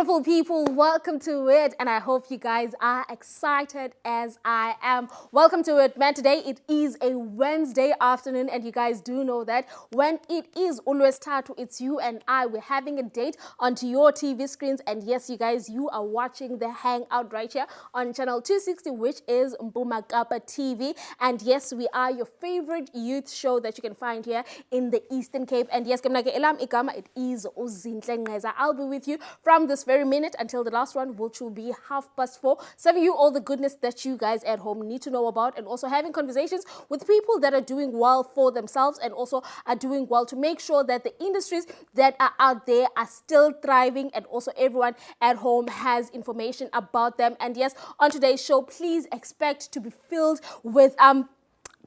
Beautiful people, welcome to it, and I hope you guys are excited as I am. Welcome to it, man. Today it is a Wednesday afternoon, and you guys do know that when it is always Tatu, it's you and I. We're having a date onto your TV screens, and yes, you guys, you are watching the Hangout right here on channel 260, which is Mpumakapa TV. And yes, we are your favorite youth show that you can find here in the Eastern Cape. And yes, it is Uzinhle Ngeza. I'll be with you from this very minute until the last one, which will be 4:30, serving you all the goodness that you guys at home need to know about, and also having conversations with people that are doing well for themselves and also are doing well to make sure that the industries that are out there are still thriving, and also everyone at home has information about them. And yes, on today's show, please expect to be filled with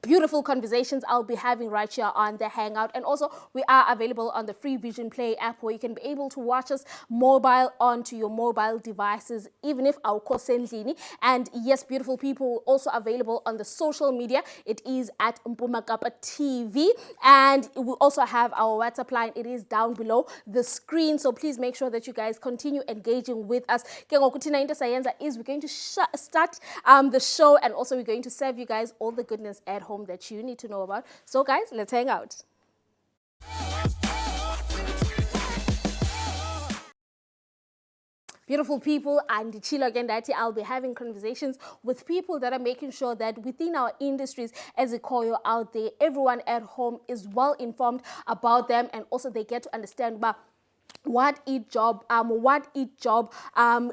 beautiful conversations I'll be having right here on the Hangout. And also, we are available on the Free Vision Play app, where you can be able to watch us mobile onto your mobile devices, even if our Kosendlini. And yes, beautiful people, also available on the social media. It is at Mpumakapa TV. And we also have our WhatsApp line. It is down below the screen. So please make sure that you guys continue engaging with us. Is we're going to start the show, and also we're going to serve you guys all the goodness at home that you need to know about. So guys, let's hang out. Beautiful people, and Chilo again, I'll be having conversations with people that are making sure that within our industries, as a Koyo out there, everyone at home is well informed about them, and also they get to understand what each job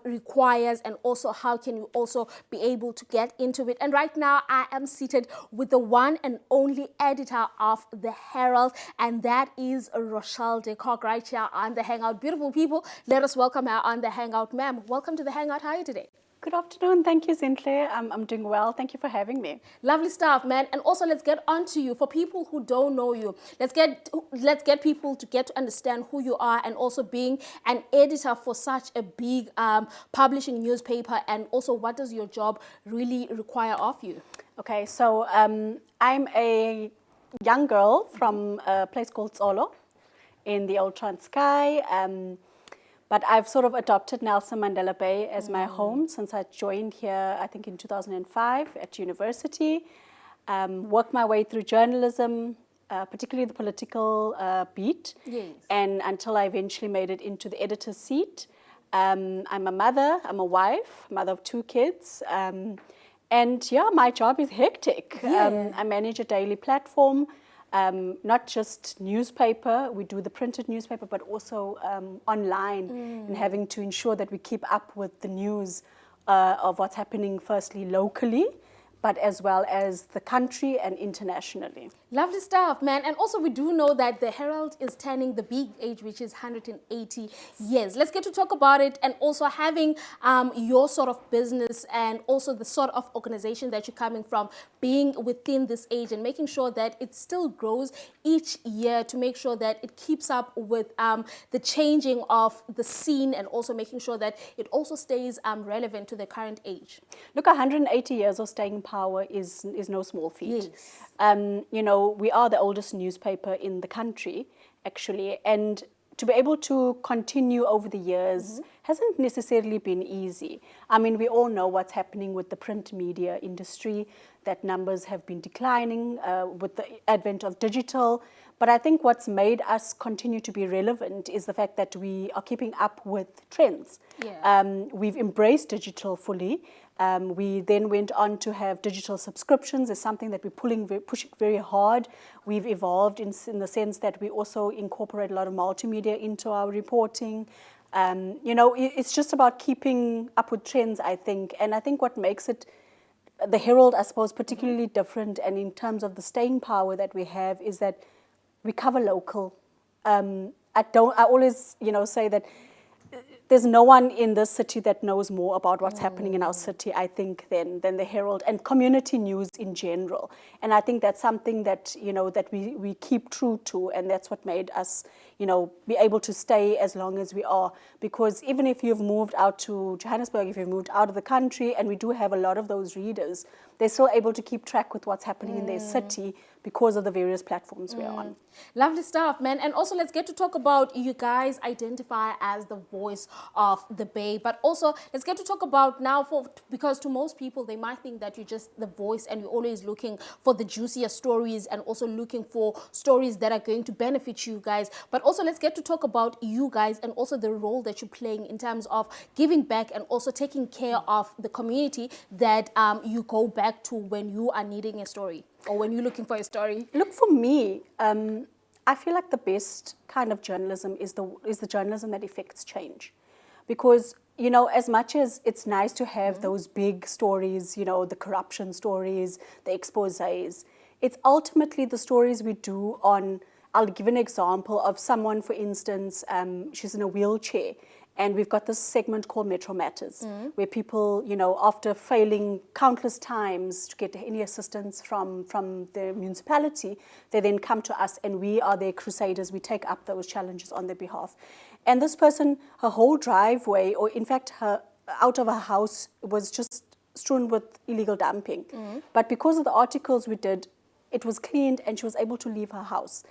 requires, and also how can you also be able to get into it. And right now I am seated with the one and only editor of the Herald, and that is Rochelle de Kock right here on the Hangout. Beautiful people, let us welcome her on the Hangout. Ma'am, welcome to the Hangout. How are you today? Good afternoon. Thank you, Zinhle. I'm doing well. Thank you for having me. Lovely stuff, man. And also, let's get on to you. For people who don't know you, let's get people to get to understand who you are, and also being an editor for such a big publishing newspaper, and also what does your job really require of you? Okay, so I'm a young girl from a place called Tsolo in the Old Transkei. But I've sort of adopted Nelson Mandela Bay as my home since I joined here, I think in 2005 at university. Worked my way through journalism, particularly the political beat. Yes. And until I eventually made it into the editor's seat. I'm a mother, I'm a wife, mother of 2 kids. And yeah, my job is hectic. Yeah. I manage a daily platform. Not just newspaper, we do the printed newspaper, but also online, and having to ensure that we keep up with the news of what's happening firstly locally, but as well as the country and internationally. Lovely stuff, man. And also we do know that the Herald is turning the big age, which is 180 years. Let's get to talk about it, and also having your sort of business and also the sort of organization that you're coming from, being within this age and making sure that it still grows each year, to make sure that it keeps up with the changing of the scene, and also making sure that it also stays relevant to the current age. Look, 180 years of staying power is no small feat. Yes. You know, we are the oldest newspaper in the country, actually, and to be able to continue over the years hasn't necessarily been easy. I mean, we all know what's happening with the print media industry, that numbers have been declining with the advent of digital. But I think what's made us continue to be relevant is the fact that we are keeping up with trends. Yeah. We've embraced digital fully. We then went on to have digital subscriptions as something that we're pushing very hard. We've evolved in the sense that we also incorporate a lot of multimedia into our reporting. You know, it's just about keeping up with trends, I think. And I think what makes it, the Herald, I suppose, particularly different, and in terms of the staying power that we have, is that we cover local. I always, say that there's no one in this city that knows more about what's happening in our city, I think, than the Herald and community news in general. And I think that's something that, that we keep true to, and that's what made us, be able to stay as long as we are. Because even if you've moved out to Johannesburg, if you've moved out of the country, and we do have a lot of those readers, they're still able to keep track with what's happening in their city because of the various platforms we're on. Lovely stuff, man. And also, let's get to talk about you guys identify as the voice of the Bay, but also let's get to talk about now because to most people they might think that you're just the voice and you're always looking for the juicier stories and also looking for stories that are going to benefit you guys. But also, let's get to talk about you guys and also the role that you're playing in terms of giving back and also taking care of the community that you go back to when you are needing a story or when you're looking for a story. Look, for me, I feel like the best kind of journalism is the journalism that affects change. Because, you know, as much as it's nice to have those big stories, you know, the corruption stories, the exposés, it's ultimately the stories we do on, I'll give an example of someone, for instance, she's in a wheelchair. And we've got this segment called Metro Matters, where people, you know, after failing countless times to get any assistance from the municipality, they then come to us and we are their crusaders. We take up those challenges on their behalf. And this person, her whole driveway, or in fact, her out of her house was just strewn with illegal dumping. But because of the articles we did, it was cleaned and she was able to leave her house.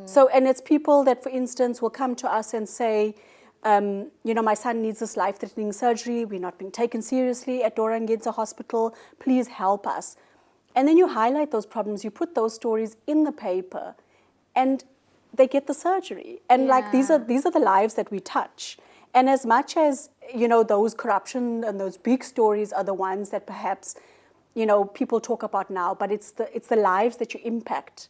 So, and it's people that, for instance, will come to us and say, you know, my son needs this life-threatening surgery. We're not being taken seriously at Dorangedza Hospital. Please help us. And then you highlight those problems. You put those stories in the paper, and they get the surgery. And like these are the lives that we touch. And as much as, you know, those corruption and those big stories are the ones that perhaps, you know, people talk about now, but it's the lives that you impact.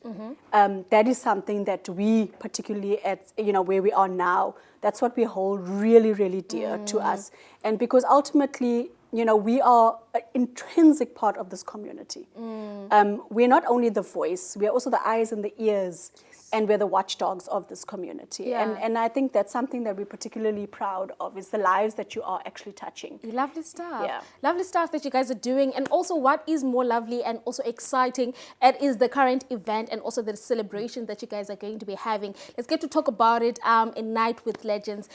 That is something that we, particularly at, you know, where we are now, that's what we hold really, really dear to us. And because ultimately, you know, we are an intrinsic part of this community. We're not only the voice, we are also the eyes and the ears. And we're the watchdogs of this community. And I think that's something that we're particularly proud of, is the lives that you are actually touching. Lovely stuff. Yeah. Lovely stuff that you guys are doing. And also what is more lovely and also exciting, it is the current event and also the celebration that you guys are going to be having. Let's get to talk about it, a night with legends.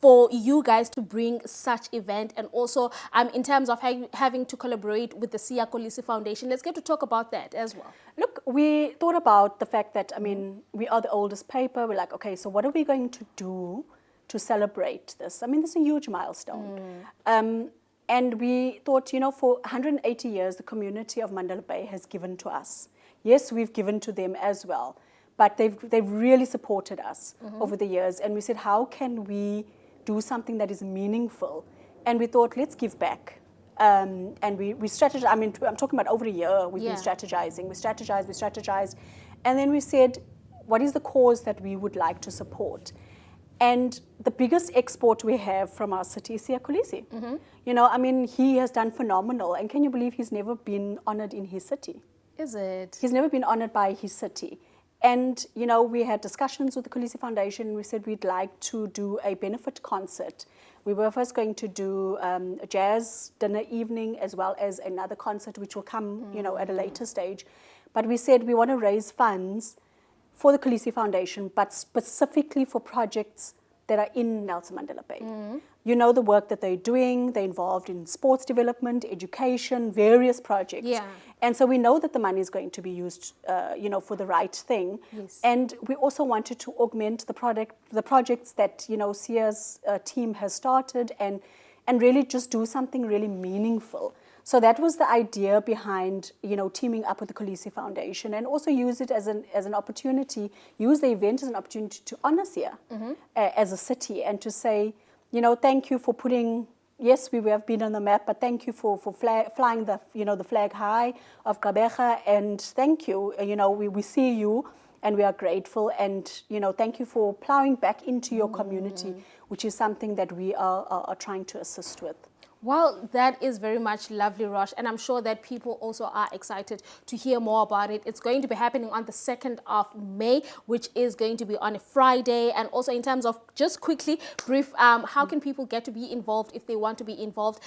For you guys to bring such event and also in terms of having to collaborate with the Siya Kolisi Foundation. Let's get to talk about that as well. Look, we thought about the fact that, I mean, we are the oldest paper. We're like, okay, so what are we going to do to celebrate this? I mean, this is a huge milestone. And we thought, you know, for 180 years, the community of Mandela Bay has given to us. Yes, we've given to them as well, but they've really supported us over the years. And we said, how can we do something that is meaningful? And we thought, let's give back. And we strategized. I mean, I'm talking about over a year we've been strategizing. We strategized. And then we said, what is the cause that we would like to support? And the biggest export we have from our city is Siya Kolisi. You know, I mean, he has done phenomenal. And can you believe he's never been honored in his city? Is it? He's never been honored by his city. And, you know, we had discussions with the Kolisi Foundation. We said we'd like to do a benefit concert. We were first going to do a jazz dinner evening as well as another concert which will come, you know, at a later stage. But we said we want to raise funds for the Kolisi Foundation, but specifically for projects that are in Nelson Mandela Bay. You know the work that they're doing. They're involved in sports development, education, various projects. And so we know that the money is going to be used, you know, for the right thing. And we also wanted to augment the projects that, you know, Siya's team has started and really just do something really meaningful. So that was the idea behind, you know, teaming up with the Kolisi Foundation, and also use it as an opportunity, use the event as an opportunity to honor Siya as a city and to say, you know, thank you for putting. Yes, we have been on the map, but thank you for flying the, you know, the flag high of Gqeberha, and thank you. You know, we see you and we are grateful, and, you know, thank you for plowing back into your community, which is something that we are trying to assist with. Well, that is very much lovely, Rosh, and I'm sure that people also are excited to hear more about it. It's going to be happening on the 2nd of May, which is going to be on a Friday. And also in terms of, just quickly, brief, how can people get to be involved if they want to be involved?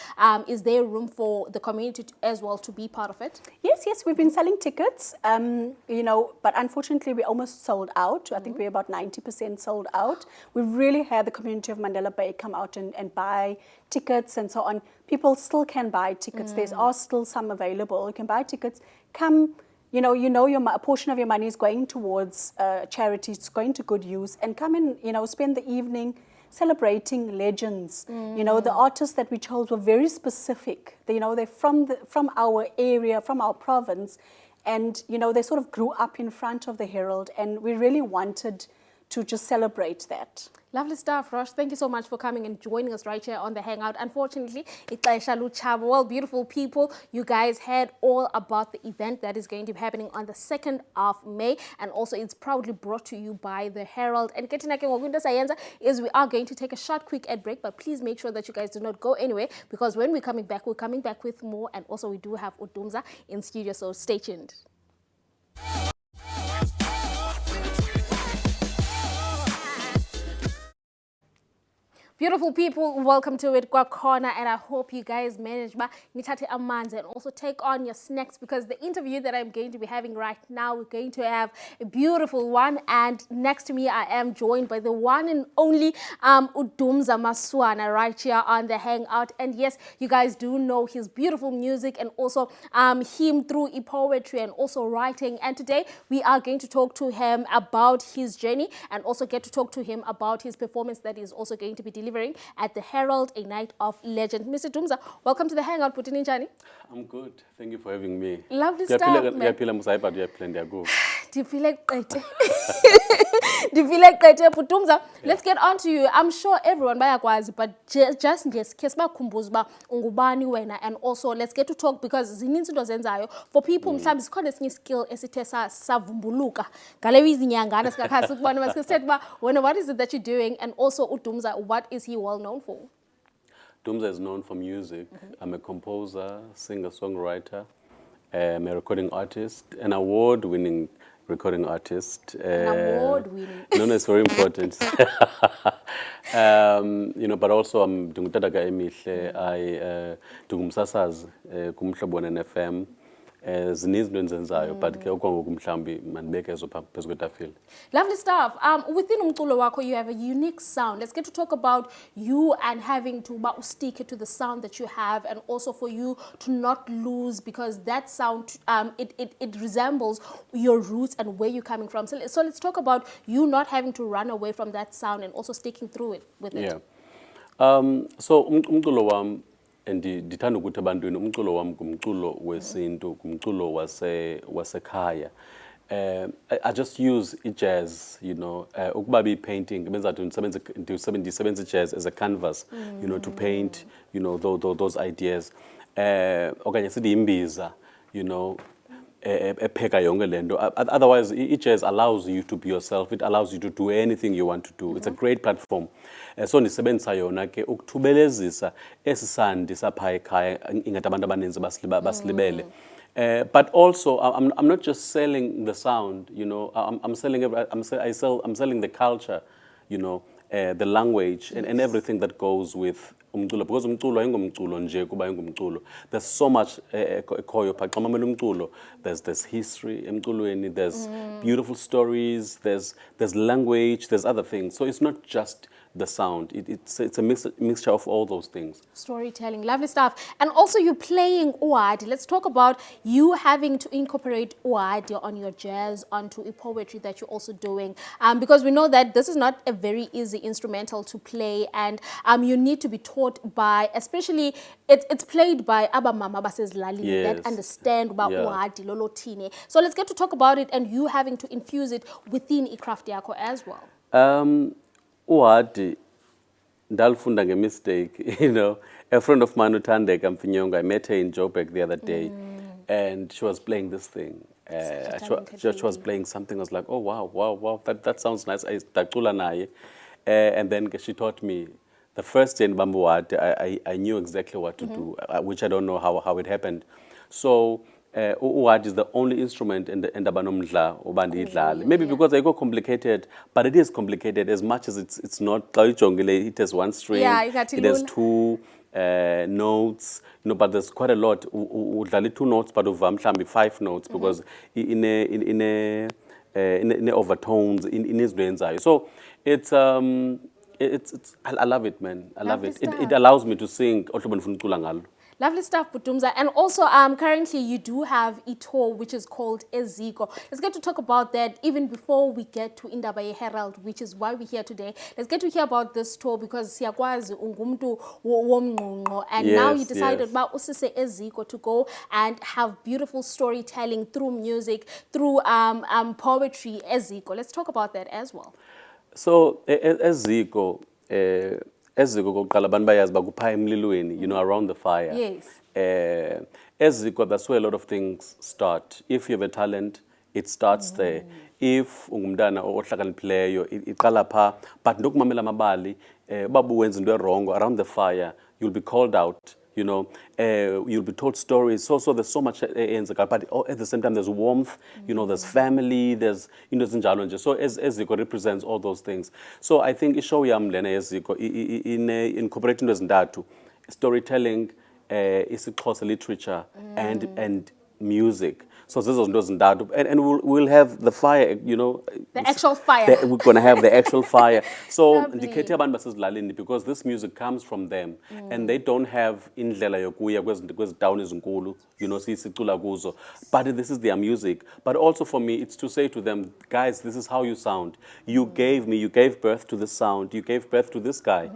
Is there room for the community as well to be part of it? Yes, we've been selling tickets, you know, but unfortunately we're almost sold out. I think we're about 90% sold out. We've really had the community of Mandela Bay come out and buy tickets and so on. People still can buy tickets. There are still some available. You can buy tickets. Come, a portion of your money is going towards charity, it's going to good use, and come and, spend the evening celebrating legends. The artists that we chose were very specific. They're from our area, from our province, and, they sort of grew up in front of the Herald, and we really wanted to just celebrate that. Lovely stuff, Rosh. Thank you so much for coming and joining us right here on the Hangout. Unfortunately, well, beautiful people, you guys heard all about the event that is going to be happening on the 2nd of May, and also it's proudly brought to you by the Herald. And is we are going to take a short, quick ad break, but please make sure that you guys do not go anywhere, because when we're coming back with more, and also we do have Udumza in studio, so stay tuned. Beautiful people, welcome to it, Corner, and I hope you guys manage nithathe amanzi and also take on your snacks, because the interview that I'm going to be having right now, we're going to have a beautiful one, and next to me I am joined by the one and only Udumza Maswana right here on the Hangout. And yes, you guys do know his beautiful music and also him through poetry and also writing, and today we are going to talk to him about his journey and also get to talk to him about his performance that is also going to be delivering at the Herald, a night of legend. Mr. Dumza, welcome to the Hangout. Putinijani. I'm good. Thank you for having me. Lovely stuff, man. Do you feel like Putumza? Let's get on to you. I'm sure everyone bayakwazi, but just in case bakhumbuza ungubani wena, and also let's get to talk, because zininzi into zenzayo for people mhlawumbe sikhona esinye skill esithe savumbuluka ngaleyo izinyangana sikakhasi ukubona masisaid ba wena, what is it that you're doing, and also Udumza, what is he well known for? Dumza is known for music. I'm a composer, singer-songwriter, I'm a recording artist, an award-winning recording artist. An award-winning. No, it's very important. But also I'm doing tadaga emihle. I do umsasazi kumhlobo FM. Zininzi into enzenzayo, but ke okwangoku mhlambi mandibeke ezo phezu kwetafile. Lovely stuff. Within umculo wako, you have a unique sound. Let's get to talk about you and having to stick to the sound that you have, and also for you to not lose, because that sound it resembles your roots and where you're coming from. So let's talk about you not having to run away from that sound and also sticking through it with it. Yeah. So umculo wam, and ndithanda ukuthi abantwini umculo wam ngumculo wesintu, ngumculo wasekhaya. I just use jazz, ukuba painting, ndisebenza jazz as a canvas, to paint, those ideas. Okanye sithi imbiza, epheka yonke lento. Otherwise, jazz allows you to be yourself. It allows you to do anything you want to do. It's a great platform. So ndisebenzisa yona ke ukuthubelezisa esisandi sapha ekhaya ingathi abantu abaninzi basilibele. But also, I'm not just selling the sound. I'm selling the culture. The language and everything that goes with umculo, because umculo ayingomculo nje kuba ayingomculo. There's so much ekhoyo pha xa mamela umculo. There's history emculweni, there's beautiful stories, there's language, there's other things. So it's not just the sound. It's a mixture of all those things. Storytelling, lovely stuff. And also you're playing Uadi. Let's talk about you having to incorporate Uadi on your jazz, onto a poetry that you're also doing. Because we know that this is not a very easy instrumental to play, and you need to be taught by, especially, it's played by Abba Mama Bases Lali that understand about Uadi, Lolotine. So let's get to talk about it, and you having to infuse it within iCraft Yako as well. Uadi, ndalifunda mistake, A friend of mine, Utandeka Mfinyonga, I met her in Joburg the other day, and she was playing this thing. She was playing something. I was like, oh, wow, that sounds nice. And then she taught me. The first day in Bambuad, I knew exactly what to do, which I don't know how it happened. So, Uwad is the only instrument in the Banomdla or Bandidlal. Maybe because I go complicated, but it is complicated as much as it's not. It has one string, it has two notes, but there's quite a lot. Udlali 2 notes, but of 5 notes, because in overtones, in his brain's eye. So it's I love it, man. I love Lovely it. stuff. It allows me to sing. Lovely stuff, Budumza. And also, currently you do have a tour which is called Eziko. Let's get to talk about that even before we get to Indaba Herald, which is why we're here today. Let's get to hear about this tour because siyakwazi ungumntu womnqonqo, and now you Yes, decided yes. about usise Eziko to go and have beautiful storytelling through music, through poetry. Eziko. Let's talk about that as well. So eziko eziko kokuqala abantu bayazi bakupha emlilweni, around the fire. Yes. Eziko, that's where a lot of things start. If you have a talent, it starts there. If ungumntana ohlakaniphileyo iqala pha, but nokumamela amabali uba wenza into wrong around the fire, you'll be called out. You'll be told stories. So there's so much eyenzeka, but at the same time there's warmth. There's family. There's zinjalo nje. So Eziko represents all those things. So I think ishow yam lena Eziko incorporating into ezintathu: storytelling, isiXhosa literature, and music. So this is and we'll have the fire, The actual fire. we're gonna have the actual fire. So Lovely. ndikhethe abantu basezilalini because this music comes from them, and they don't have indlela yokuya kwezi town ezinkulu, sicula kuzo. But this is their music. But also for me, it's to say to them, guys, this is how you sound. You gave birth to this sound. You gave birth to this guy.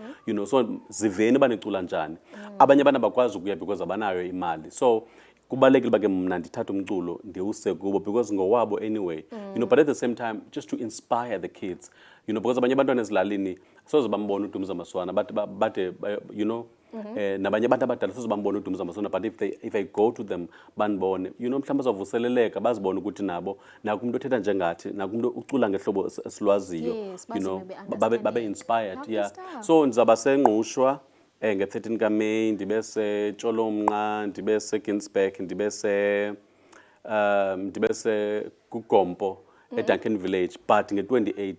So ziveni banicula njani. Abanye abantu abakwazi ukuya because abanayo imali. So kubalekile bake mna ndithatha umculo ndiwuse kubo because ngowabo anyway. But at the same time just to inspire the kids, because abanye abantwana ezilalini soze bambona uDumza Maswana but nabanye abantu abadala soze bambona uDumza Maswana, but if I go to them banibone, mhlawumbe bazovuseleleka bazibone ukuthi nabo naku umuntu othetha njengathi naku umuntu ucula ngehlobo esilwaziyo, Yes, babe inspired. Lovely Yeah. stuff. So ndizaba sengqushwa nge-13 kaMeyi, ndibe seTsholoomnqa, ndibe seGinsberg, ndibe kuGompo eDuncan Village, but nge-28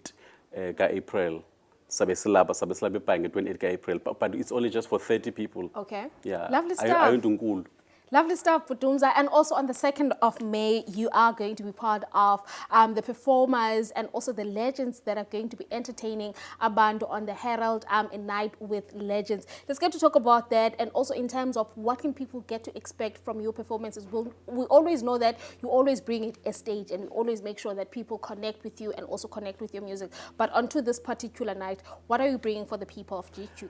ka-April sabe silapha eBhayi nge-28 ka-April, but it's only just for 30 people. Okay. Yeah. Lovely stuff. Ayonto inkulu. Lovely stuff, Budumza. And also on the 2nd of May, you are going to be part of the performers and also the legends that are going to be entertaining Abantu on the Herald, a night with legends. Let's get to talk about that, and also in terms of what can people get to expect from your performances. We always know that you always bring it a stage and you always make sure that people connect with you and also connect with your music. But onto this particular night, what are you bringing for the people of GQ?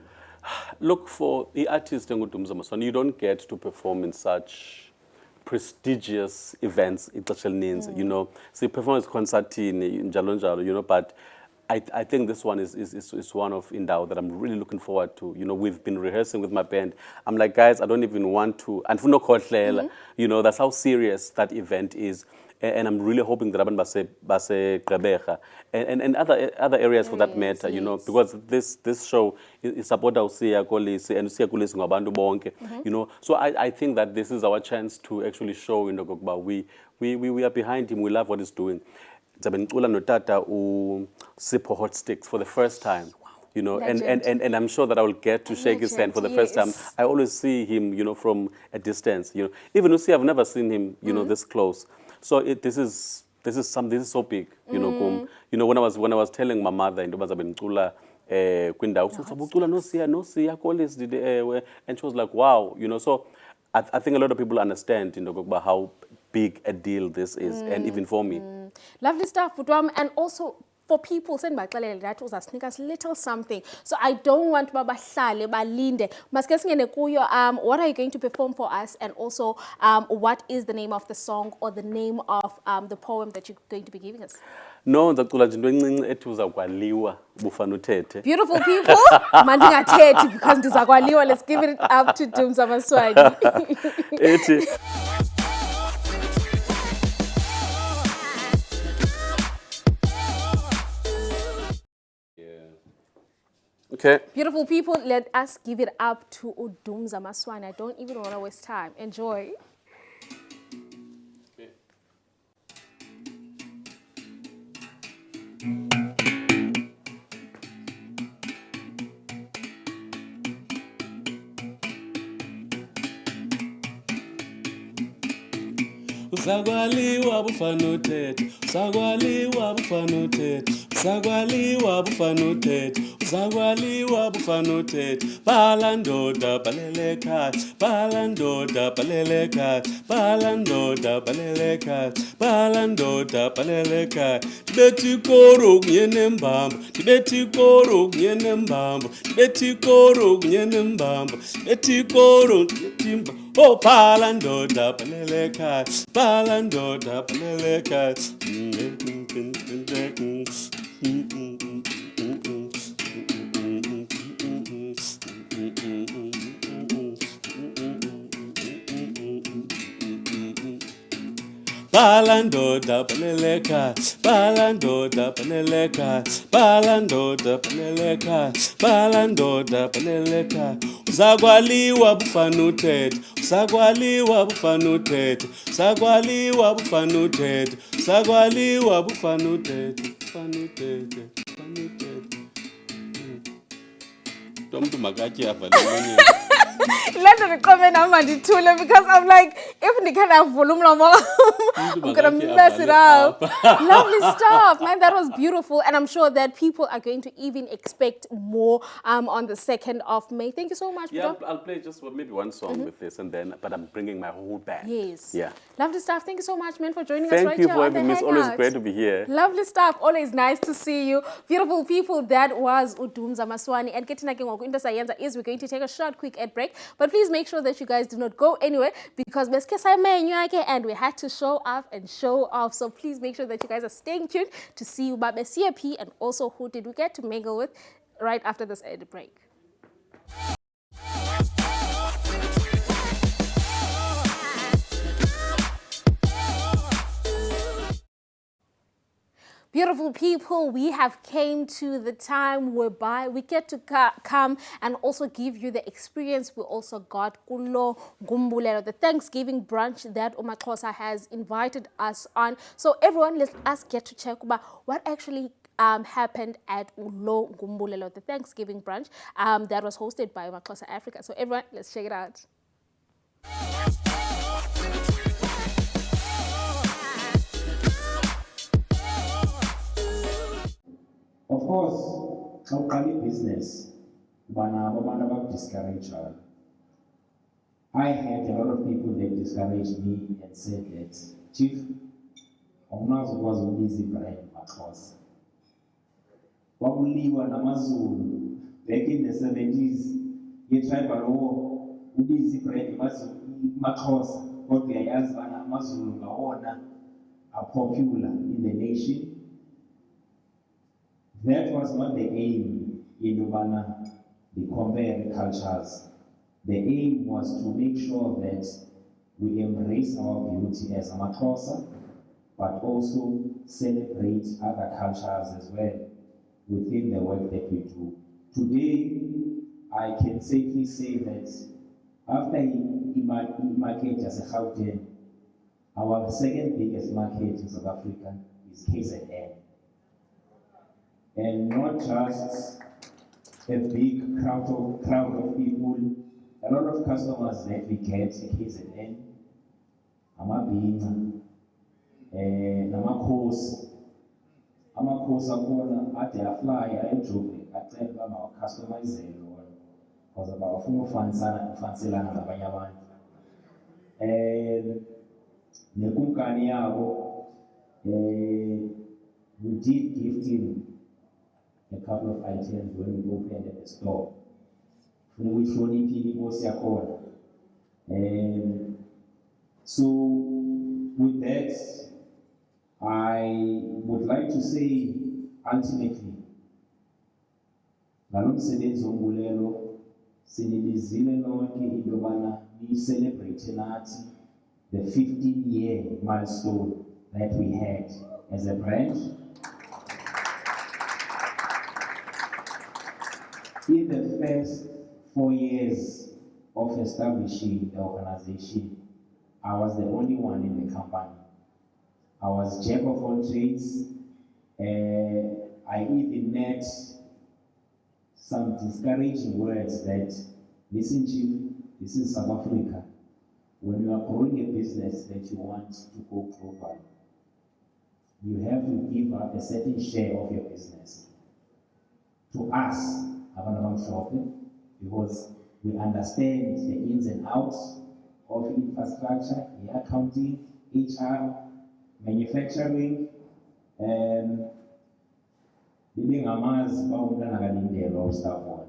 Look, for the artist enguDumza Maswana, you don't get to perform in such prestigious events. So you perform as concertini, njalo, but I think this one is one of Indao that I'm really looking forward to. We've been rehearsing with my band. I'm like, guys, I don't even want to, and that's how serious that event is. And I'm really hoping that abantu base Gqeberha and other areas for that matter, because this show is support uSiya Kolisi and uSiya Kolisi ngabantu bonke, So I think that this is our chance to actually show we are behind him. We love what he's doing. Zabe ngicula notata uSipho Hot Sticks for the first time. And I'm sure that I will get to shake his hand for the first time. I always see him, from a distance. Even uSiya, I've never seen him, this close. So this is so big, when I was telling my mother into zabe ngicula kwindawo ucula noSiya Kolisi, and she was like, wow, So I think a lot of people understand, about how big a deal this is, and even for me. Lovely stuff, Budwam, and also for people, send my that was a sneakers little something. So I don't want Baba Shale, Balinde. What are you going to perform for us? And also, what is the name of the song or the name of the poem that you're going to be giving us? No, ndacula nje into encinci ethi uzakwaliwa bufana uthethe. Beautiful people, mandingathethi because ndizakwaliwa. Let's give it up to Dumza Maswana. Ethi Okay. Beautiful people, let us give it up to Dumza Maswana. I don't even want to waste time. Enjoy. Usakwaliwa bufana uthethe, usakwaliwa bufana uthethe, uzakwaliwa bufanuthethe, uzakwaliwa bufanuthethe. Bhala ndoda bhalele ekhaya, bhala ndoda bhalele ekhaya, bhala ndoda bhalele ekhaya, bhala ndoda bhalele ekhaya. Ndibethi ikoro kunye nembambo, ndibethi ikoro kunye nembambo, ndibethi ikoro kunye nembambo, ndibethi ikoro ndibethi imba. Oh, bhala ndoda bhalele ekhaya, bhala ndoda bhalele ekhaya. Bhala ndoda bhalele ekhaya, bhala ndoda bhalele ekhaya, bhala ndoda bhalele ekhaya, bhala ndoda bhalele ekhaya. Uzakwaliwa bufanuthethe, uzakwaliwa bufanuthethe, uzakwaliwa bufanuthethe, uzakwaliwa bufanuthethe, bufanuthethe, bufanuthethe. Umuntu makatye avalele. Let the comment mandithule because I'm like, if you can't have volume, I'm gonna mess it up. Lovely stuff, man. That was beautiful, and I'm sure that people are going to even expect more on the 2nd of May. Thank you so much. Yeah, I'll play just maybe one song with this, and then but I'm bringing my whole band. Yes. Yeah. Lovely stuff. Thank you so much, man, for joining us Thank right you here for on the having me. It's Hangout. always great to be here. Lovely stuff. Always nice to see you. Beautiful people. That was Udumza Maswani. And Ketina Kengoku Inda Sayenza is we're going to take a short, quick ad break. But please make sure that you guys do not go anywhere because and we had to show off and show off. So please make sure that you guys are staying tuned to see Ubabe CAP and also who did we get to mingle with right after this ad break. Beautiful people, we have came to the time whereby we get to come and also give you the experience we also got kulo gumbulelo, the Thanksgiving brunch that Umaxhosa has invited us on. So everyone, let us get to check about what actually happened at Ulo Gumbulelo, the Thanksgiving brunch that was hosted by Umaxhosa Africa. So everyone, let's check it out. Of course, how can business discourage her? I had a lot of people that discouraged me and said that, Chief, Omnazo was busy brain across. Wabuliwa na Mazulu back in the 70s, ye tribal war, busy brain Makos, what we are Mazulu Gaona are popular in the nation. That was not the aim in Ubana, the compare cultures. The aim was to make sure that we embrace our beauty as a Amaxhosa, but also celebrate other cultures as well within the work that we do. Today, I can safely say that after market as a Gauteng, our second biggest market in South Africa is KZN. And not just a big crowd of people, a lot of customers that we get in KZN, Amabinga, Namakhosi, Amakhosi ade afly ayeJoburg acela our customers because about ufanselana nabanye abantu. Nekunkani yabo, we did gift him a couple of items when we opened at the store. So with that, I would like to say ultimately, nalomsebenzi wombulelo sinibizile lonke into yobana celebrate nathi the 15-year milestone that we had as a branch. In the first 4 years of establishing the organization, I was the only one in the company. I was jack of all trades. I even met some discouraging words that, listen, Chief, this is South Africa. When you are growing a business that you want to go global, you have to give up a certain share of your business to us, abantu abamhlophe, because we understand the ins and outs of infrastructure, the accounting, HR, manufacturing, ngamazi bawumntana kalindelwa ustafona.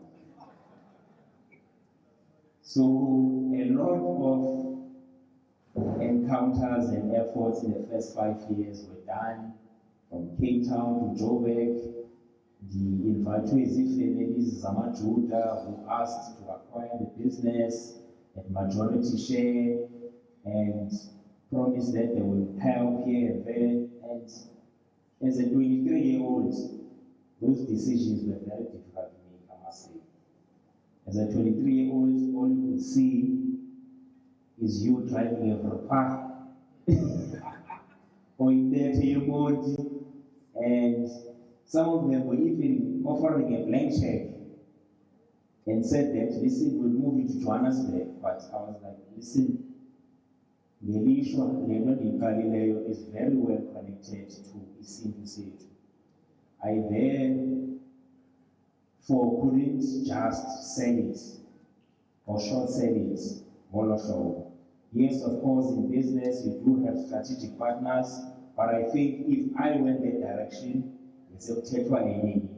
So a lot of encounters and efforts in the first 5 years were done from Cape Town to Joburg. The invitees families Zamajuda who asked to acquire the business at majority share and promised that they will help here and there. And as a 23-year-old, those decisions were very difficult to make, I must say. As a 23-year-old, all you could see is you driving a Verpa or in there to your body, and some of them were even offering a blank check and said that, listen, we'll move you to Johannesburg. But I was like, listen, Ngelishwa Leonard in Galileo is very well connected to Isintu Sethu. I therefore couldn't just sell it or short sell it, Molosho. Yes, of course, in business you do have strategic partners, but I think if I went that direction, it's a tetwa any.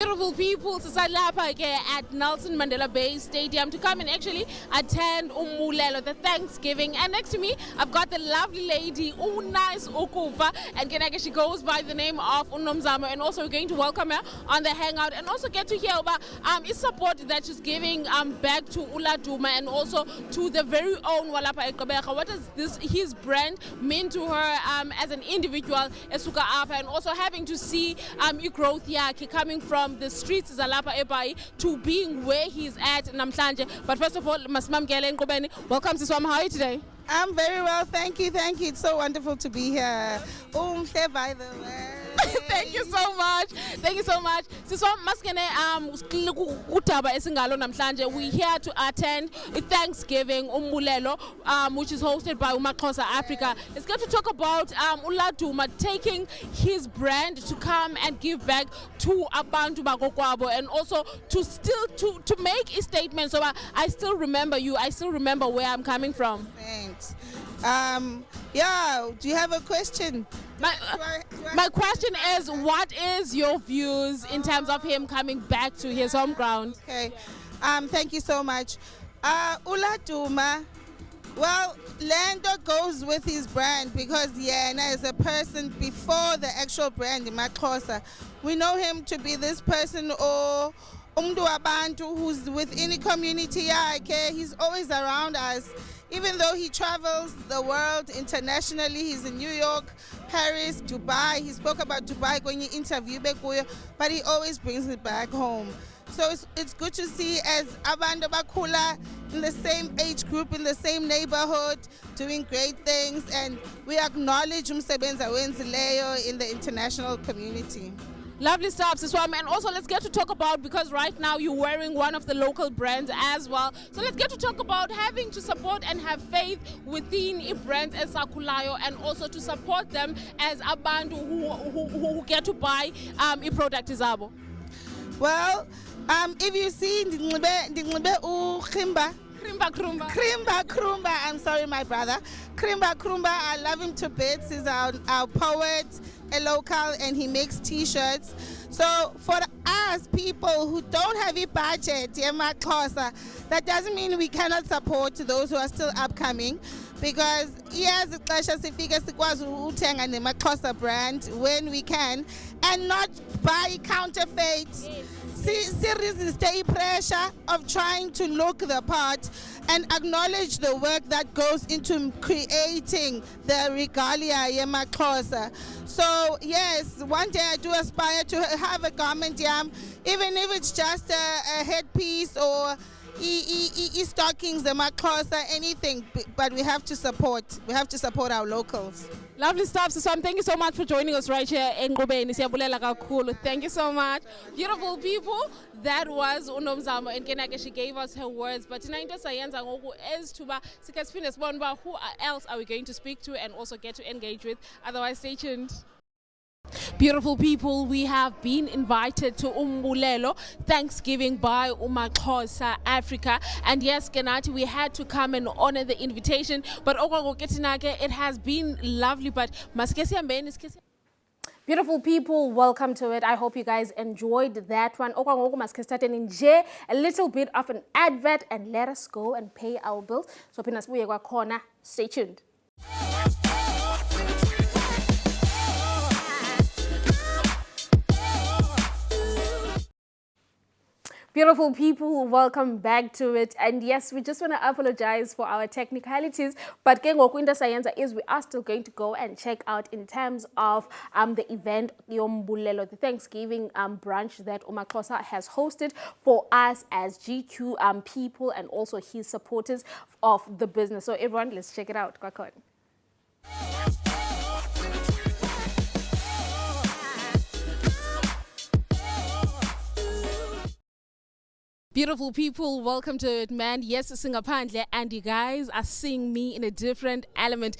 Beautiful people, sisalapha ke at Nelson Mandela Bay Stadium to come and actually attend Umulelo, the Thanksgiving. And next to me, I've got the lovely lady, Nice Okufa, and she goes by the name of Unomzamo. And also we're going to welcome her on the Hangout and also get to hear about his support that she's giving back to Ula Duma and also to the very own Walapa Ekobeka. What does his brand mean to her as an individual, Esuka Apa, and also having to see growth yaki coming from the streets Zalapa Ebai to being where he's at Namhlanje. But first of all, Masmam Gelen Kobeni, welcome to Swam. How are you today? I'm very well, thank you. It's so wonderful to be here. By the way. Thank you so much. Siswa maskene kutaba esingalo namhlanje. We're here to attend a Thanksgiving Umbulelo, which is hosted by Umaxhosa Africa. It's going to talk about Uladuma taking his brand to come and give back to Abantu Bakokwabo and also to make a statement. So I still remember you. I still remember where I'm coming from. Thanks. Yeah, do you have a question? My question is, what is your views in terms of him coming back to his home ground? Okay, thank you so much. Uladuma, well, Lando goes with his brand because Yana is a person before the actual brand in Maxhosa. We know him to be this person or Umdu Abantu who's within a community. Okay, he's always around us. Even though he travels the world internationally, he's in New York, Paris, Dubai. He spoke about Dubai when you interview Bekuya, but he always brings it back home. So it's good to see as Abantu Bakula in the same age group, in the same neighborhood, doing great things, and we acknowledge Umsebenza Wenzileyo in the international community. Lovely stuff, Siswami. And also let's get to talk about, because right now you're wearing one of the local brands as well. So let's get to talk about having to support and have faith within brands as Sakulayo and also to support them as Abantu who get to buy a product Izabo. Well, if you see Krimba Krumba, I'm sorry, my brother. Krimba Krumba, I love him to bits. He's our poet, a local, and he makes t-shirts. So for us people who don't have a budget, that doesn't mean we cannot support those who are still upcoming, because yes, the brand when we can and not buy counterfeit. Seriously, stay pressure of trying to look the part and acknowledge the work that goes into creating the regalia Yemaxhosa. So yes, one day I do aspire to have a garment yam, even if it's just a headpiece or stockings, the makhosa, anything, but we have to support. We have to support our locals. Lovely stuff. So Sam, thank you so much for joining us right here in Ngobeni. Siyabulela kakhulu. Thank you so much. Beautiful people. That was Unomzamo and Kenake. She gave us her words. But tonight, sayenza ngoku is tuba sikasiphinde sibone uba who else are we going to speak to and also get to engage with. Otherwise, stay tuned. Beautiful people, we have been invited to Umbulelo Thanksgiving by Umakhosa Africa, and yes, Kenati, we had to come and honor the invitation, but it has been lovely. But beautiful people, welcome to it. I hope you guys enjoyed that one. A little bit of an advert and let us go and pay our bills. So stay tuned. Beautiful people, welcome back to it. And yes, we just want to apologize for our technicalities. But Kengokwinda Sayenza is we are still going to go and check out in terms of the event Yombulelo, the Thanksgiving brunch that Umakhosa has hosted for us as GQ people and also his supporters of the business. So everyone, let's check it out. Kwakon. Beautiful people, welcome to it, man. Yes, Singapandle, and you guys are seeing me in a different element.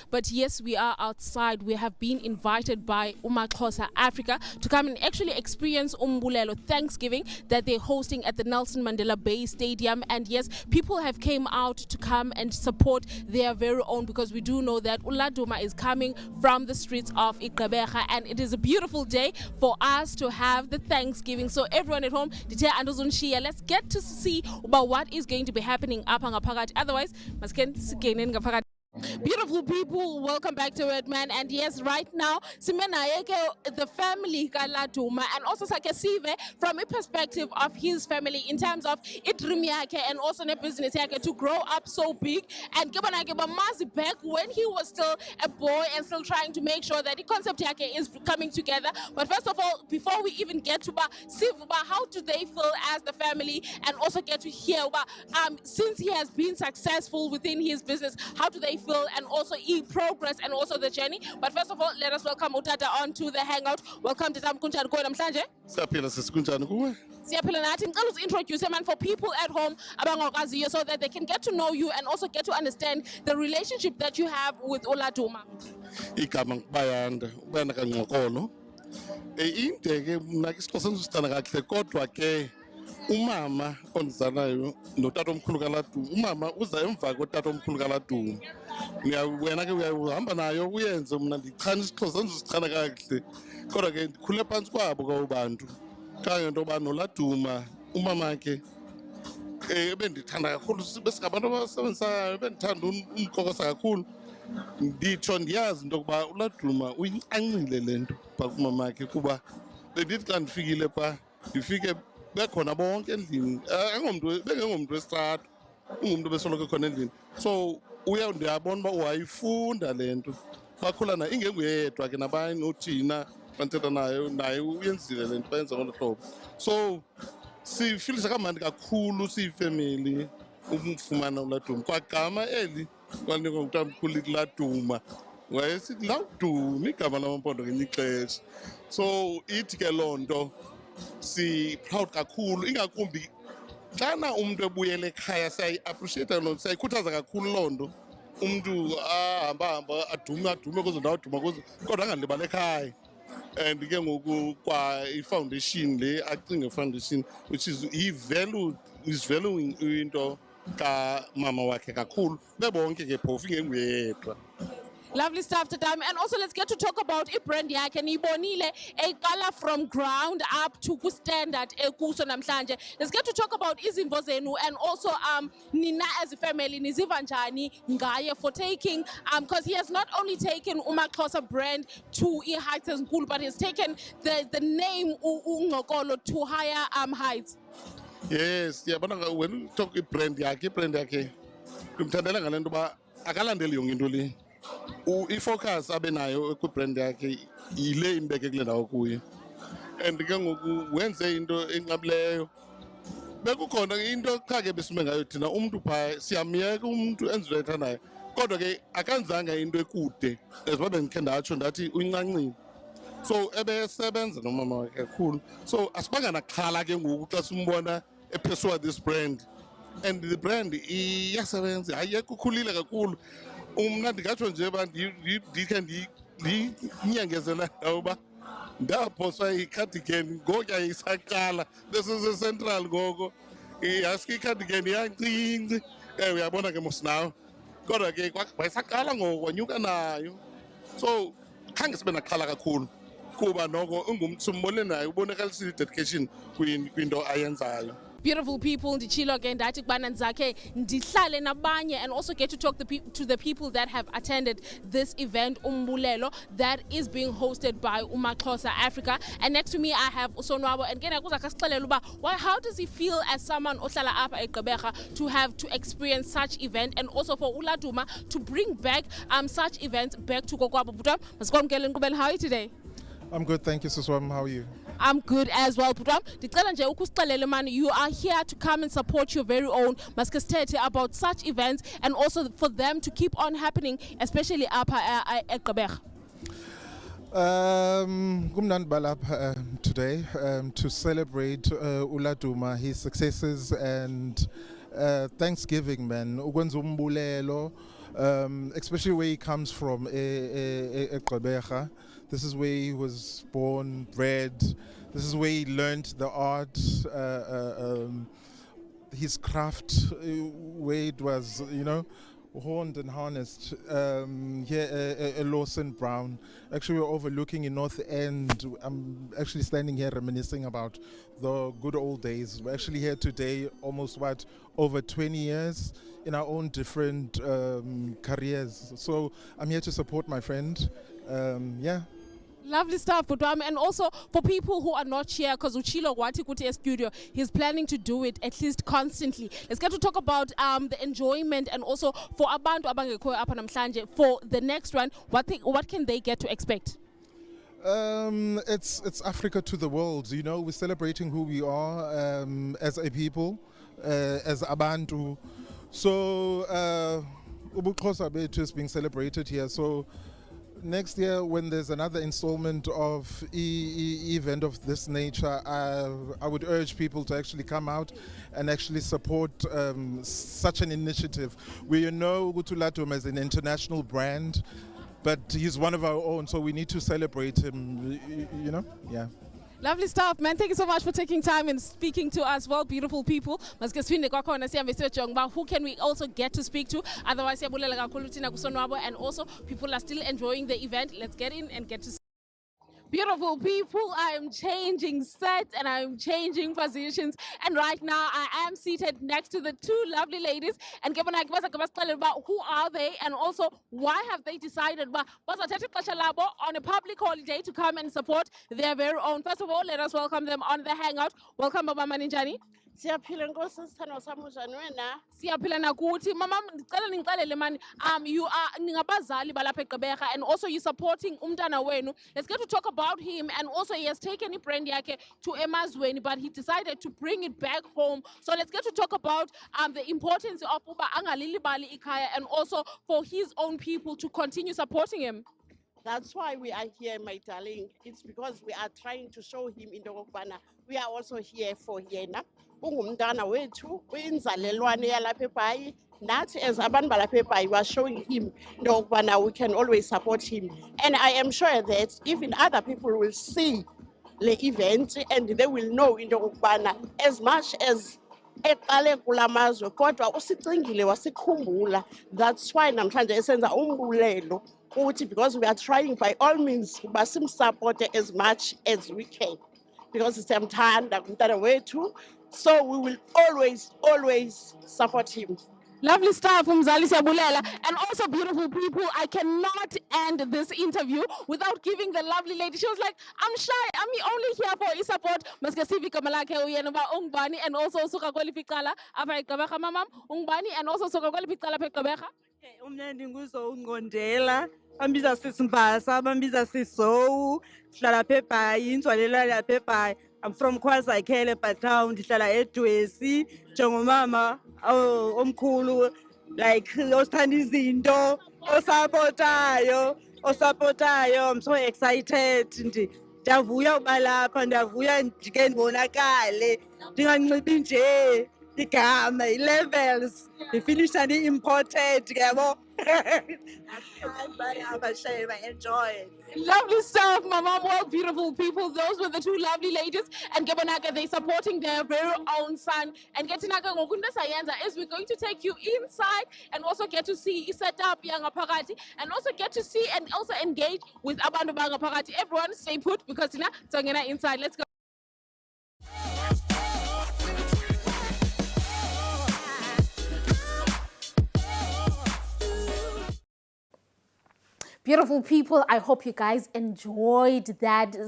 But yes, we are outside. We have been invited by Umakhosa Africa to come and actually experience Umbulelo Thanksgiving that they're hosting at the Nelson Mandela Bay Stadium. And yes, people have came out to come and support their very own, because we do know that Uladuma is coming from the streets of Igqeberha, and it is a beautiful day for us to have the Thanksgiving. So everyone at home, let's get to see about what is going to be happening up on Apagati. Otherwise, beautiful people, welcome back to it, man. And yes, right now, the family Kaladuma, and also Sakesive from a perspective of his family in terms of Itrimiake and also the business to grow up so big. And Mazi back when he was still a boy and still trying to make sure that the concept is coming together. But first of all, before we even get to Sivuba, how do they feel as the family, and also get to hear since he has been successful within his business, how do they feel and also progress and also the journey. But first of all, let us welcome Utata onto the Hangout. Welcome to Tamkunchani Koy namhlanje. Siyaphila sisikunjani kuwe? Siyaphila nathi. Ngicela introduce man for people at home abangakwaziyo, so that they can get to know you and also get to understand the relationship that you have with Oladuma. Igama ngibayanda, ubana kaNgqokolo. Into ke mna isiXhosa sisithanda kahle, kodwa ke umama ondizalayo notata omkhulu kaLaduma, umama uza emva kotata omkhulu kaLaduma. Wena ke uyahamba nayo uyenze, mna ndichana isiXhosa ndizisichana kakuhle, kodwa ke ndikhule phantsi kwabo kwabantu kangento yoba noLaduma umama ke ebendithanda kakhulu, besingabantu abasebenzisayo, bendithanda umkokosa kakhulu. Nditsho ndiyazi into yokuba uLaduma uyincanyile le nto phaa kumamakhe, kuba bendithi xa ndifikile phaa ndifike bekhona bonke endlini, bengengomntu wesitrato, ungumntu besoloko khona endlini. So ndiyabona uba wayifunda le nto, bakhula nayo, ingenguye yedwa ke nabanye nothina banthetha naye uyenzile le nto, bayenza ngolo hlobo. So sifilisa kamandi kakhulu siyifemeli umfumana uLaduma. Kwagama eli kwanikwa ngutamkhulu kuLaduma, wayesithi Laduma igama lamampondo ngenye ixesha. So ithi ke loo nto si-proud kakhulu, ingakumbi xana umntu ebuyela ekhaya siyayi-appreciate loo nto, siyayikhuthaza kakhulu loo nto. Umntu ahamba adume kuzo ndawo aduma kuzo, kodwa angalibali ekhaya. And ke ngoku kwa i-foundation le acinge foundation, which is is valuing into kamama wakhe kakhulu, bebonke ke phofu ingenguye yedwa. Lovely stuff, Tatam. And also, let's get to talk about brand yakhe. Nibonile a color from ground up to standard kuso namhlanje. Let's get to talk about izimvo zenu, and also nina as a family niziva njani ngaye for taking because he has not only taken Umakhosa brand to heights ezinkulu, but he's taken the name uNgqokolo to higher heights. Yes, yabona when you talk brand yakhe ndimthandela ngale nto uba akalandeli yonke into le. I-focus abe nayo kwibrand yakhe yile imbeke kule ndawo kuyo. and ke ngoku wenze into enqabileyo. Bekukhona into qha ke besime ngayo thina umuntu phaa siyamyeka umuntu enze into ayithandayo kodwa ke akenzanga into ekude as uba bendikhe ndatsho ndathi uyincancile. So ebesebenza nomama wakhe kakhulu, so asibanga naxhala ke ngoku xa simbona epersuade this brand, and the brand iyasebenza, ayekho ukhulile kakhulu. Mna ndingatsho nje uba ndikhe ndiyinyangezela uba ndaphoswa icardigan ngoku yayisaqala besisecentral ngoko. Yaske icardigan yancinci, uyabona ke mosinawo, kodwa ke wayisaqala ngoku wanyuka nayo. So khange sibe naxhala kakhulu kuba noko simbone naye ubonakalisile dedication kwinto ayenzayo. Beautiful people, ndichilo ke ndathi kubana ndizakhe ndihlale nabanye and also get to talk to the people that have attended this event, Umbulelo, that is being hosted by Umaxhosa Africa. And next to me I have Usonwabo, and again how does he feel as someone ohlala apha eGqeberha to have to experience such event, and also for Uladuma to bring back such events back to Kokwabo. How are you today? I'm good, thank you, Suswam. How are you? I'm good as well. You are here to come and support your very own Maskastete about such events and also for them to keep on happening, especially up at Gqeberha. Gumnand Balap today to celebrate Uladuma, his successes, and Thanksgiving, man. Umbulelo, especially where he comes from, Gqeberha. This is where he was born, bred. This is where he learned the art, his craft, where it was, horned and harnessed. Here at Lawson Brown. Actually, we're overlooking in North End. I'm actually standing here reminiscing about the good old days. We're actually here today, almost over 20 years in our own different careers. So I'm here to support my friend. Yeah. Lovely stuff, Putwam. And also for people who are not here, because Uchilo Wati Kuti Studio, he's planning to do it at least constantly. Let's get to talk about the enjoyment, and also for Abantu Abangeko Apanamhlanje, for the next one, what can they get to expect? It's Africa to the world, we're celebrating who we are as a people, as Abantu. So Ubuxhosa Bethu is being celebrated here. So next year, when there's another installment of event of this nature, I would urge people to actually come out and actually support such an initiative. We know Utuladuma as an international brand, but he's one of our own, so we need to celebrate him, yeah. Lovely stuff, man. Thank you so much for taking time and speaking to us. Well, beautiful people. Who can we also get to speak to? Otherwise, and also people are still enjoying the event. Let's get in and get to see. Beautiful people, I am changing sets and I'm changing positions, and right now I am seated next to the two lovely ladies, and about who are they and also why have they decided on a public holiday to come and support their very own. First of all, let us welcome them on the Hangout. Welcome, Baba Maninjani. Siyaphila Nkosi sithando sami njani wena? Siyaphila nakuthi. Mama, ngicela ningixelele mani, you are ningabazali balapha eGqeberha, and also you supporting umntana wenu. Let's get to talk about him, and also he has taken ibrand yakhe to emazweni, but he decided to bring it back home. So let's get to talk about the importance of uba angalilibali ikhaya, and also for his own people to continue supporting him. That's why we are here, my darling. It's because we are trying to show him in the Okubana. We are also here for Yena. Ungumntana wethu, uyinzalelwane yalapha eBhayi. Nathi as abantu balapha eBhayi, we are showing him into Okubana we can always support him. And I am sure that even other people will see the event and they will know into Okubana as much as eqale kulamazwe kodwa usicingile wasikhumbula. That's why namhlanje esenza umbulelo ukuthi because we are trying by all means basimsupport as much as we can because siyamthanda umntana wethu, so we will always support him. Lovely stuff, Umzali Siyabulela. And also, beautiful people, I cannot end this interview without giving the lovely lady. She was like, I'm shy, I'm only here for his support. Maska Sivika Malake Uyenova Ungbani, and also Suka Kwalifikala, Apa Gqeberha Mamam, Ungbani, and also Suka Kwalifikala Gqeberha. Umna ndinguzongqondela bambiza sisimbasa bambiza sisowu sihlala apha eBhayi inzwalelwane apha eBhayi. I'm from KwaZakhele but now ndihlala eDwesi njengomama omkhulu like osithanda izinto osapotayo. I'm so excited ndiyavuya uba lapha ndiyavuya ndike ndibonakale ndinganxibi nje igama i-levels ndifinisha ndi-imported yabo. Enjoy it. Lovely stuff, my mom. Well, beautiful people. Those were the two lovely ladies. And Gebonaka, they supporting their very own son. And Getinaka Ngokunda Sayenza is we're going to take you inside and also get to see set up Yanga Parati and also get to see and also engage with Abandu Banga Parati. Everyone stay put because Tangena inside. Let's go. Beautiful people, I hope you guys enjoyed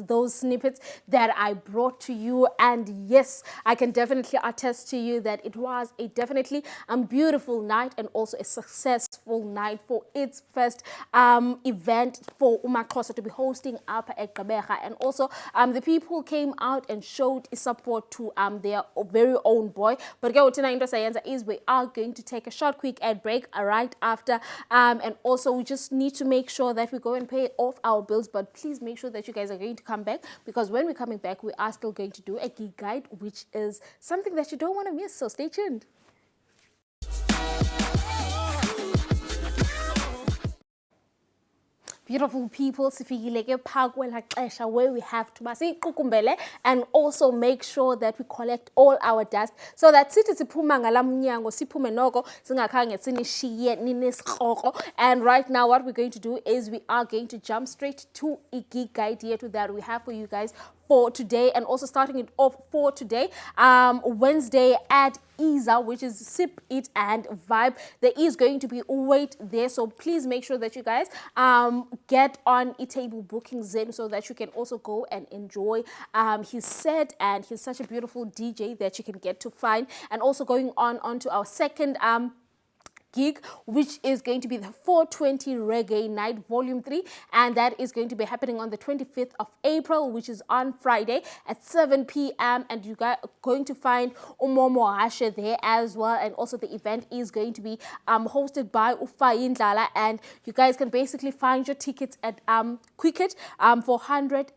those snippets that I brought to you. And yes, I can definitely attest to you that it was definitely a beautiful night and also a successful night for its first event for uMaxhosa to be hosting up at Gqeberha. And also the people came out and showed support to their very own boy. But is we are going to take a short quick ad break right after, and also we just need to make sure that we go and pay off our bills. But please make sure that you guys are going to come back, because when we're coming back we are still going to do a geek guide, which is something that you don't want to miss, so stay tuned. Beautiful people, where we have to and also make sure that we collect all our dust so that and right now what we're going to do is we are going to jump straight to a geek guide here that we have for you guys for today, and also starting it off for today, Wednesday at Isa, which is Sip, Eat and Vibe. There is going to be a wait there, so please make sure that you guys get on a table booking Zen so that you can also go and enjoy his set, and he's such a beautiful DJ that you can get to find. And also going on to our second gig, which is going to be the 420 Reggae Night Volume 3, and that is going to be happening on the 25th of April, which is on Friday at 7 p.m. and you guys are going to find Umomo Hashe there as well. And also the event is going to be hosted by Ufayin Lala, and you guys can basically find your tickets at Quicket for 400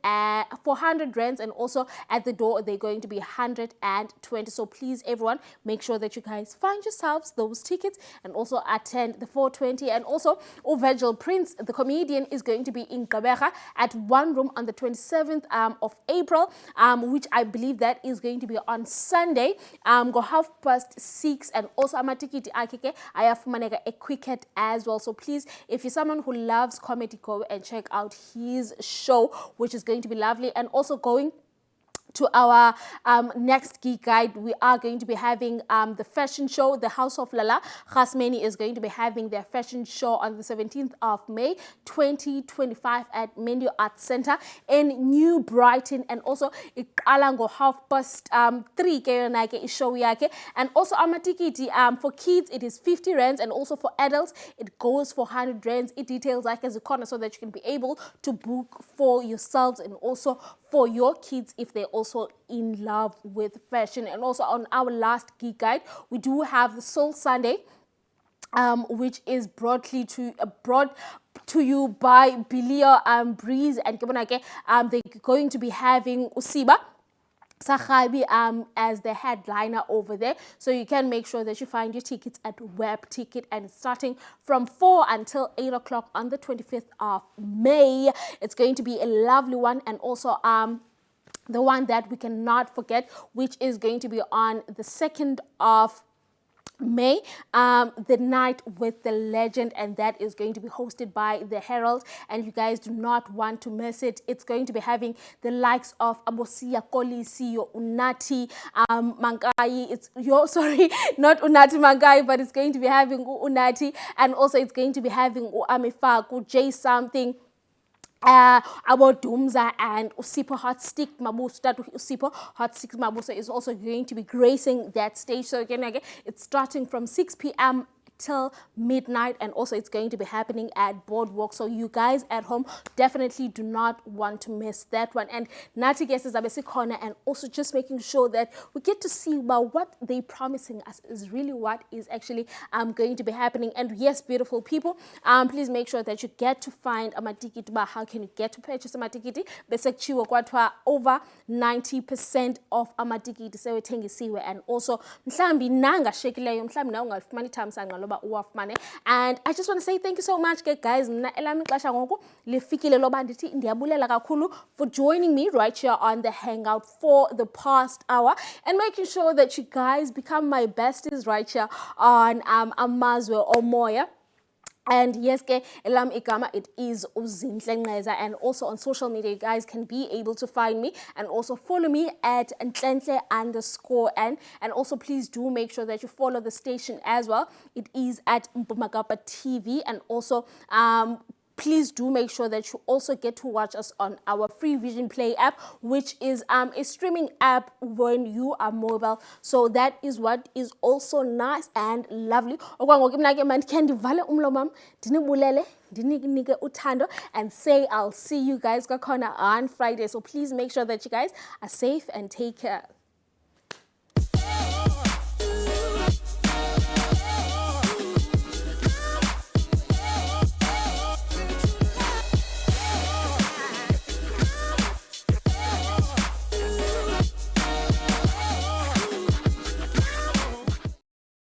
rands, and also at the door they're going to be 120. So please everyone, make sure that you guys find yourselves those tickets and also attend the 420. And also Virgil Prince, the comedian, is going to be in Gqeberha at One Room on the 27th of April, which I believe that is going to be on Sunday, go 6:30. And also amatikiti akeke ayafumaneka a Quicket as well. So please, if you're someone who loves comedy, go and check out his show, which is going to be lovely. And also going to our next geek guide, we are going to be having the fashion show, the House of Lala. Khasmeni is going to be having their fashion show on the 17th of May 2025 at Mendio Arts Center in New Brighton. And also iqala 3:30 show yake. And also amatikiti for kids it is 50 rands, and also for adults it goes for 100 rands. It details like as a corner so that you can be able to book for yourselves and also for your kids if they're also in love with fashion. And also on our last geek guide, we do have the Soul Sunday, which is brought to you by Bilio Breeze and Kibonake. They're going to be having Usiba Sahabi as the headliner over there. So you can make sure that you find your tickets at Web Ticket, and it's starting from 4 until 8 o'clock on the 25th of May. It's going to be a lovely one. And also the one that we cannot forget, which is going to be on the 2nd of May, the night with the legend, and that is going to be hosted by the Herald, and you guys do not want to miss it. It's going to be having the likes of Abosia Kolisi, Unati Mangai. Not Unati Mangai, but it's going to be having Unati, and also it's going to be having Amifaku, J something, our Dumza and Usipo Hot Stick Mabuso. That Usipo Hot Stick Mabuso is also going to be gracing that stage. So again, it's starting from 6 p.m. till midnight, and also it's going to be happening at Boardwalk. So you guys at home definitely do not want to miss that one. And Nati guesses Abesi Corner, and also just making sure that we get to see what they promising us is really what is actually going to be happening. And yes, beautiful people, please make sure that you get to find a matikiti. How can you get to purchase a matikiti? Besekchiwa kwatwa over 90% of amatikiti sewethengisiwe, and also mhlambi nanga shekileyo mhlambi na ungalifumani thamsanqa loba uwafumane. And I just want to say thank you so much guys. Mna elami ixesha ngoku lifikile loba ndithi ndiyabulela kakhulu for joining me right here on the Hangout for the past hour, and making sure that you guys become my besties right here on Amazwe Omoya. And yes, elam igama, it is Uzinhle Nqeza, and also on social media you guys can be able to find me and also follow me at _n, and also please do make sure that you follow the station as well. It is at Mpumagapa TV, and also please do make sure that you also get to watch us on our Free Vision Play app, which is a streaming app when you are mobile. So that is what is also nice and lovely. And say I'll see you guys on Friday. So please make sure that you guys are safe and take care.